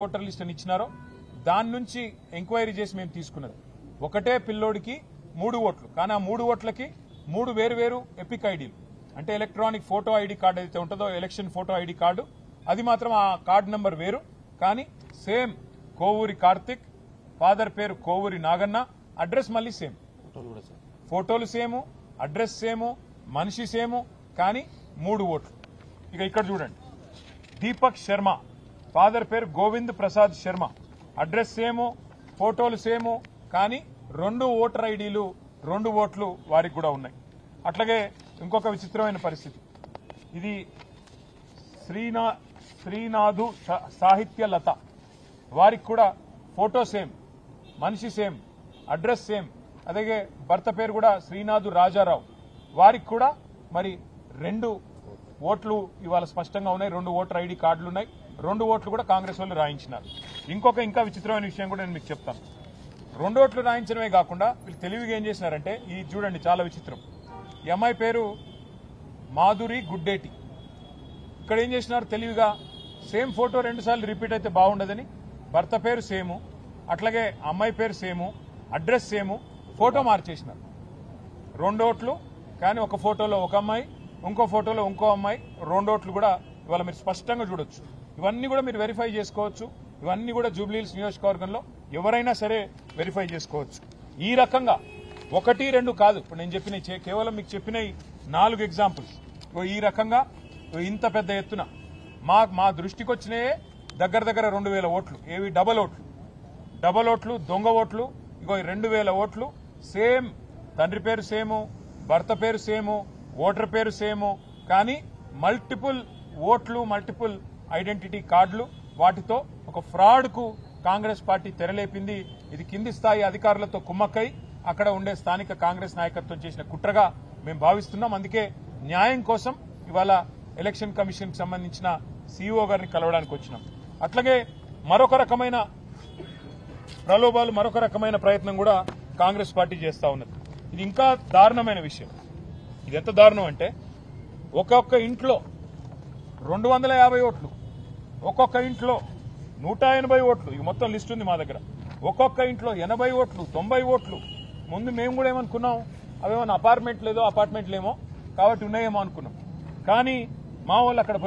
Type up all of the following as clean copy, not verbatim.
Voter list అని ఇచ్చినారో దాని నుంచి ఎంక్వైరీ చేసి మేము తీసుకున్నది ఒకటే పిల్లోడికి 3 ఓట్లు కానీ ఆ 3 ఓట్లకి 3 వేరు ఎపిక్ ఐడీలు అంటే ఎలక్ట్రానిక్ ఫోటో ఐడి కార్డు అయితే ఉంటుందో ఎలక్షన్ ఫోటో ఐడి కార్డు అది మాత్రం ఆ కార్డు నంబర్ వేరు కానీ సేమ్ కోవూరి కార్తిక్ ఫాదర్ పేరు కోవూరి నాగన్న అడ్రస్ మళ్ళీ సేమ్ ఫోటోలు సేము అడ్రస్ సేము మనిషి సేము కానీ 3 ఓట్లు ఇక ఇక్కడ చూడండి దీపక్ శర్మ ఫాదర్ పేరు గోవింద్ ప్రసాద్ శర్మ అడ్రస్ సేము ఫోటోలు సేము కానీ 2 ఓటర్ ఐడీలు 2 ఓట్లు వారికి కూడా ఉన్నాయి అట్లాగే ఇంకొక విచిత్రమైన పరిస్థితి ఇది శ్రీనాథు సాహిత్య లత వారికి కూడా ఫోటో సేమ్ మనిషి సేమ్ అడ్రస్ సేమ్ అలాగే భర్త పేరు కూడా శ్రీనాథు రాజారావు వారికి కూడా మరి 2 ఓట్లు ఇవాళ స్పష్టంగా ఉన్నాయి 2 ఓటర్ ఐడి కార్డులు ఉన్నాయి 2 ఓట్లు కూడా కాంగ్రెస్ వాళ్ళు రాయించినారు ఇంకా విచిత్రమైన విషయం కూడా నేను మీకు చెప్తాను 2 ఓట్లు రాయించడమే కాకుండా వీళ్ళు తెలివిగా ఏం చేసినారంటే ఇది చూడండి చాలా విచిత్రం ఈ అమ్మాయి పేరు మాధురి గుడ్డేటి ఇక్కడ ఏం చేసినారు తెలివిగా సేమ్ ఫోటో 2 సార్లు రిపీట్ అయితే బాగుండదని భర్త పేరు సేము అట్లాగే అమ్మాయి పేరు సేము అడ్రస్ సేము ఫోటో మార్చేసినారు 2 ఓట్లు కానీ ఒక ఫోటోలో ఒక అమ్మాయి ఇంకో ఫోటోలో ఇంకో అమ్మాయి 2 ఓట్లు కూడా ఇవాళ మీరు స్పష్టంగా చూడొచ్చు ఇవన్నీ కూడా మీరు వెరిఫై చేసుకోవచ్చు ఇవన్నీ కూడా జూబ్లీహిల్స్ నియోజకవర్గంలో ఎవరైనా సరే వెరిఫై చేసుకోవచ్చు ఈ రకంగా 1, 2 కాదు ఇప్పుడు నేను చెప్పిన కేవలం మీకు చెప్పిన 4 ఎగ్జాంపుల్స్ ఈ రకంగా ఇంత పెద్ద ఎత్తున మా దృష్టికి వచ్చినాయే దగ్గర 2000 ఓట్లు ఏవి డబల్ ఓట్లు దొంగ ఓట్లు ఇగో 2000 ఓట్లు సేమ్ తండ్రి పేరు సేము భర్త పేరు సేము ఓటర్ పేరు సేము కానీ మల్టిపుల్ ఓట్లు మల్టిపుల్ ఐడెంటిటీ కార్డులు వాటితో ఒక ఫ్రాడ్ కు కాంగ్రెస్ పార్టీ తెరలేపింది ఇది కింది స్థాయి అధికారులతో కుమ్మక్కై అక్కడ ఉండే స్థానిక కాంగ్రెస్ నాయకత్వం చేసిన కుట్రగా మేము భావిస్తున్నాం అందుకే న్యాయం కోసం ఇవాళ ఎలక్షన్ కమిషన్ కి సంబంధించిన సీఈఓ గారిని కలవడానికి వచ్చినాం అట్లాగే మరొక రకమైన ప్రలోభాలు మరొక రకమైన ప్రయత్నం కూడా కాంగ్రెస్ పార్టీ చేస్తా ఉన్నది ఇది ఇంకా దారుణమైన విషయం ఇది ఎంత దారుణం అంటే ఒక్కొక్క ఇంట్లో 250 ఓట్లు ఒక్కొక్క ఇంట్లో 180 ఓట్లు ఇది మొత్తం లిస్ట్ ఉంది మా దగ్గర ఒక్కొక్క ఇంట్లో 80 ఓట్లు 90 ఓట్లు ముందు మేము కూడా ఏమనుకున్నాం అవేమన్నా అపార్ట్మెంట్లేమో కాబట్టి ఉన్నాయేమో అనుకున్నాం కానీ మా వాళ్ళు అక్కడ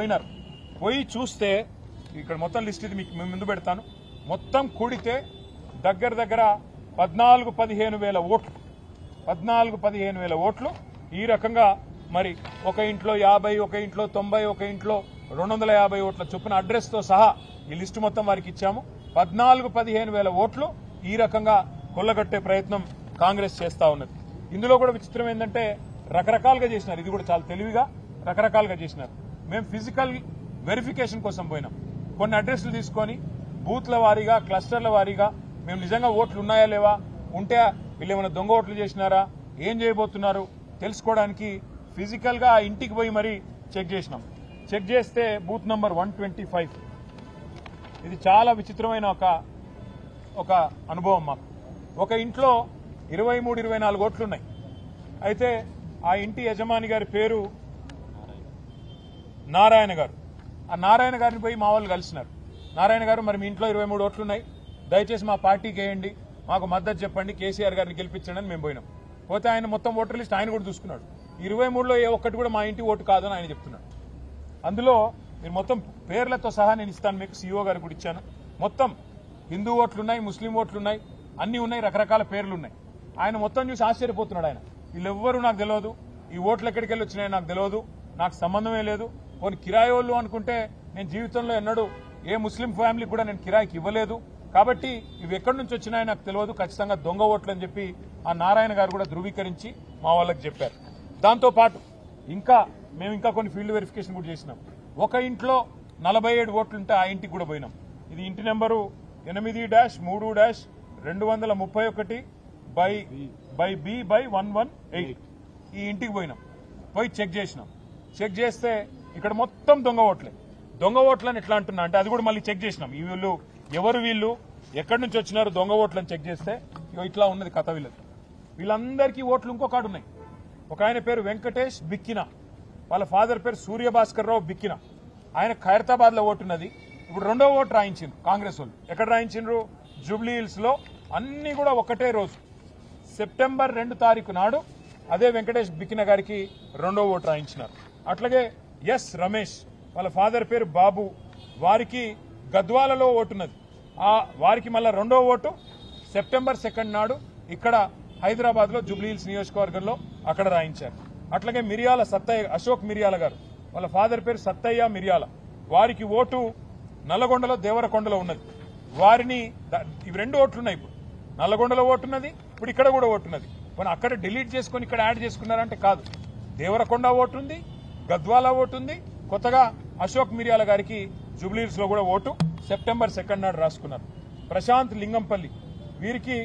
పోయి చూస్తే ఇక్కడ మొత్తం లిస్ట్ ఇది మీకు ముందు పెడతాను మొత్తం కూడితే దగ్గర 14-15 వేల ఓట్లు 14-15 వేల ఓట్లు ఈ రకంగా మరి ఒక ఇంట్లో 50 ఒక ఇంట్లో 90 ఒక ఇంట్లో 250 ఓట్ల చొప్పున అడ్రస్ తో సహా ఈ లిస్టు మొత్తం వారికి ఇచ్చాము 14-15 వేల ఓట్లు ఈ రకంగా కొల్లగొట్టే ప్రయత్నం కాంగ్రెస్ చేస్తా ఉన్నది ఇందులో కూడా విచిత్రం ఏంటంటే రకరకాలుగా చేసినారు ఇది కూడా చాలా తెలివిగా రకరకాలుగా చేసినారు మేము ఫిజికల్ వెరిఫికేషన్ కోసం పోయినాం కొన్ని అడ్రస్లు తీసుకొని బూత్ల వారీగా క్లస్టర్ల వారీగా మేము నిజంగా ఓట్లు ఉన్నాయా లేవా ఉంటే వీళ్ళు ఏమైనా దొంగ ఓట్లు చేసినారా ఏం చేయబోతున్నారు తెలుసుకోవడానికి ఫిజికల్ గా ఆ ఇంటికి పోయి మరీ చెక్ చేస్తే బూత్ నంబర్ 125 ఇది చాలా విచిత్రమైన ఒక అనుభవం మాకు ఒక ఇంట్లో 23-24 ఓట్లున్నాయి అయితే ఆ ఇంటి యజమాని గారి పేరు నారాయణ గారు ఆ నారాయణ గారిని పోయి మా వాళ్ళు కలిసినారు నారాయణ గారు మరి మీ ఇంట్లో 23 ఓట్లున్నాయి దయచేసి మా పార్టీకి వేయండి మాకు మద్దతు చెప్పండి కేసీఆర్ గారిని గెలిపించండి అని మేము పోయినాం పోతే ఆయన మొత్తం ఓటర్ లిస్ట్ ఆయన కూడా చూసుకున్నాడు 23లో ఏ ఒక్కటి కూడా మా ఇంటి ఓటు కాదని ఆయన చెప్తున్నాడు అందులో మీరు మొత్తం పేర్లతో సహా నేను ఇస్తాను మీకు సీఈఓ గారికి కూడా ఇచ్చాను మొత్తం హిందూ ఓట్లున్నాయి ముస్లిం ఓట్లున్నాయి అన్ని ఉన్నాయి రకరకాల పేర్లు ఉన్నాయి ఆయన మొత్తం చూసి ఆశ్చర్యపోతున్నాడు ఆయన వీళ్ళెవ్వరూ నాకు తెలియదు ఈ ఓట్లు ఎక్కడికి వెళ్ళి వచ్చినాయో నాకు తెలియదు నాకు సంబంధమే లేదు కొన్ని కిరాయి వాళ్ళు అనుకుంటే నేను జీవితంలో ఎన్నడూ ఏ ముస్లిం ఫ్యామిలీ కూడా నేను కిరాయికి ఇవ్వలేదు కాబట్టి ఇవి ఎక్కడి నుంచి వచ్చినాయో నాకు తెలియదు ఖచ్చితంగా దొంగ ఓట్లు అని చెప్పి ఆ నారాయణ గారు కూడా ధృవీకరించి మా వాళ్ళకి చెప్పారు దాంతో పాటు మేము ఇంకా కొన్ని ఫీల్డ్ వెరిఫికేషన్ కూడా చేసినాం ఒక ఇంట్లో 47 ఓట్లుంటే ఆ ఇంటికి కూడా పోయినాం ఇది ఇంటి నెంబరు 8-3-2-218/B/118 ఈ ఇంటికి పోయినాం పోయి చెక్ చేస్తే ఇక్కడ మొత్తం దొంగ ఓట్లని ఎట్లా అంటున్నా అంటే అది కూడా మళ్ళీ చెక్ చేసినాం ఈ వీళ్ళు ఎక్కడి నుంచి వచ్చినారు దొంగ ఓట్లని చెక్ చేస్తే ఇట్లా ఉన్నది కథ వీళ్ళందరికీ ఓట్లు ఇంకో కాడు ఉన్నాయి ఒక ఆయన పేరు వెంకటేష్ బిక్కిన వాళ్ళ ఫాదర్ పేరు సూర్యభాస్కర్ రావు బిక్కిన ఆయన ఖైరతాబాద్ లో ఓటున్నది ఇప్పుడు రెండో ఓటు రాయించిండ్రు కాంగ్రెస్ వాళ్ళు. ఎక్కడ రాయించిండ్రు? జూబ్లీ హిల్స్ లో. అన్ని కూడా ఒకటే రోజు సెప్టెంబర్ 2 తారీఖు నాడు అదే వెంకటేష్ బిక్కిన గారికి రెండో ఓటు రాయించినారు. అట్లాగే ఎస్ రమేష్ వాళ్ళ ఫాదర్ పేరు బాబు, వారికి గద్వాలలో ఓటున్నది. వారికి మళ్ళా రెండో ఓటు సెప్టెంబర్ 2 నాడు ఇక్కడ హైదరాబాద్ లో జూబ్లీ హిల్స్ నియోజకవర్గంలో అక్కడ రాయించారు. అట్లాగే మిరియాల సత్తయ్య, అశోక్ మిరియాల గారు వాళ్ళ ఫాదర్ పేరు సత్తయ్య మిరియాల, వారికి ఓటు నల్లగొండలో దేవరకొండలో ఉన్నది. వారిని ఇవి 2 ఓట్లున్నాయి. ఇప్పుడు నల్లగొండలో ఓటున్నది, ఇప్పుడు ఇక్కడ కూడా ఓటున్నది. కానీ అక్కడ డిలీట్ చేసుకుని ఇక్కడ యాడ్ చేసుకున్నారంటే కాదు. దేవరకొండ ఓటుంది, గద్వాల ఓటుంది, కొత్తగా అశోక్ మిరియాల గారికి జూబ్లీ హిల్స్ లో కూడా ఓటు సెప్టెంబర్ 2 నాడు రాసుకున్నారు. ప్రశాంత్ లింగంపల్లి వీరికి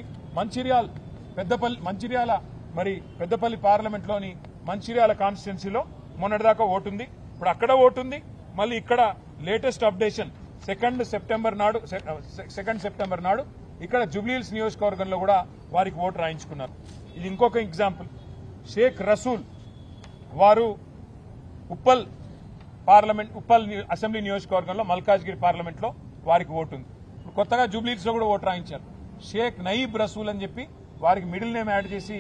పెద్దపల్లి పార్లమెంట్ లోని మంచిర్యాల కాన్స్టిట్యున్సీలో మొన్నటిదాకా ఓటుంది, ఇప్పుడు అక్కడ ఓటుంది. మళ్ళీ ఇక్కడ లేటెస్ట్ అప్డేషన్ 2 సెప్టెంబర్ నాడు ఇక్కడ జూబ్లీ హిల్స్ నియోజకవర్గంలో కూడా వారికి ఓటు రాయించుకున్నారు. ఇది ఇంకొక ఎగ్జాంపుల్. షేక్ రసూల్ వారు ఉప్పల్ అసెంబ్లీ నియోజకవర్గంలో మల్కాజ్గిరి పార్లమెంట్ లో వారికి ఓటు ఉంది. ఇప్పుడు కొత్తగా జూబ్లీ హిల్స్ లో కూడా ఓటు రాయించారు. షేక్ నయీబ్ రసూల్ అని చెప్పి వారికి మిడిల్ నేమ్ యాడ్ చేసి